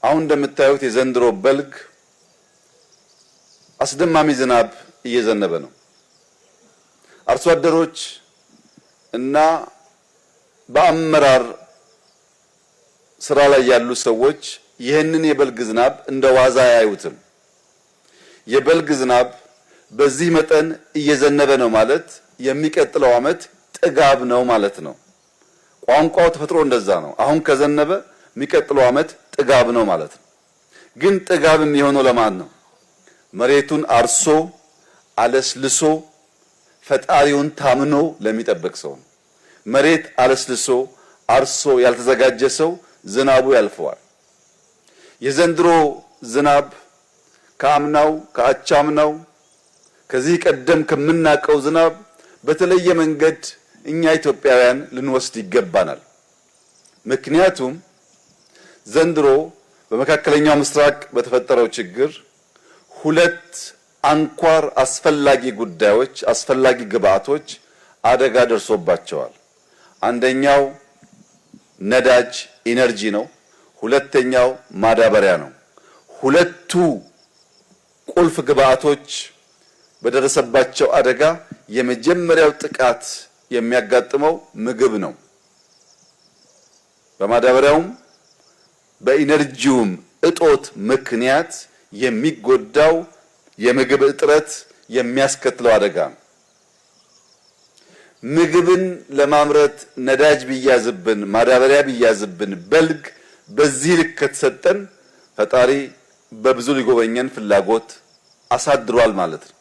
አሁን እንደምታዩት የዘንድሮ በልግ አስደማሚ ዝናብ እየዘነበ ነው። አርሶ አደሮች እና በአመራር ስራ ላይ ያሉ ሰዎች ይህንን የበልግ ዝናብ እንደ ዋዛ ያዩትም። የበልግ ዝናብ በዚህ መጠን እየዘነበ ነው ማለት የሚቀጥለው ዓመት ጥጋብ ነው ማለት ነው። ቋንቋው ተፈጥሮ እንደዛ ነው። አሁን ከዘነበ የሚቀጥለው ዓመት ጥጋብ ነው ማለት ነው። ግን ጥጋብ የሚሆነው ለማን ነው? መሬቱን አርሶ አለስልሶ ፈጣሪውን ታምኖ ለሚጠብቅ ሰው ነው። መሬት አለስልሶ አርሶ ያልተዘጋጀ ሰው ዝናቡ ያልፈዋል። የዘንድሮ ዝናብ ከአምናው ከአቻምናው ከዚህ ቀደም ከምናቀው ዝናብ በተለየ መንገድ እኛ ኢትዮጵያውያን ልንወስድ ይገባናል። ምክንያቱም ዘንድሮ በመካከለኛው ምስራቅ በተፈጠረው ችግር ሁለት አንኳር አስፈላጊ ጉዳዮች አስፈላጊ ግብአቶች አደጋ ደርሶባቸዋል። አንደኛው ነዳጅ ኢነርጂ ነው። ሁለተኛው ማዳበሪያ ነው። ሁለቱ ቁልፍ ግብአቶች በደረሰባቸው አደጋ የመጀመሪያው ጥቃት የሚያጋጥመው ምግብ ነው። በማዳበሪያውም በኢነርጂውም እጦት ምክንያት የሚጎዳው የምግብ እጥረት የሚያስከትለው አደጋ ነው። ምግብን ለማምረት ነዳጅ ቢያዝብን ማዳበሪያ ቢያዝብን በልግ በዚህ ልክ ከተሰጠን ፈጣሪ በብዙ ሊጎበኘን ፍላጎት አሳድሯል ማለት ነው።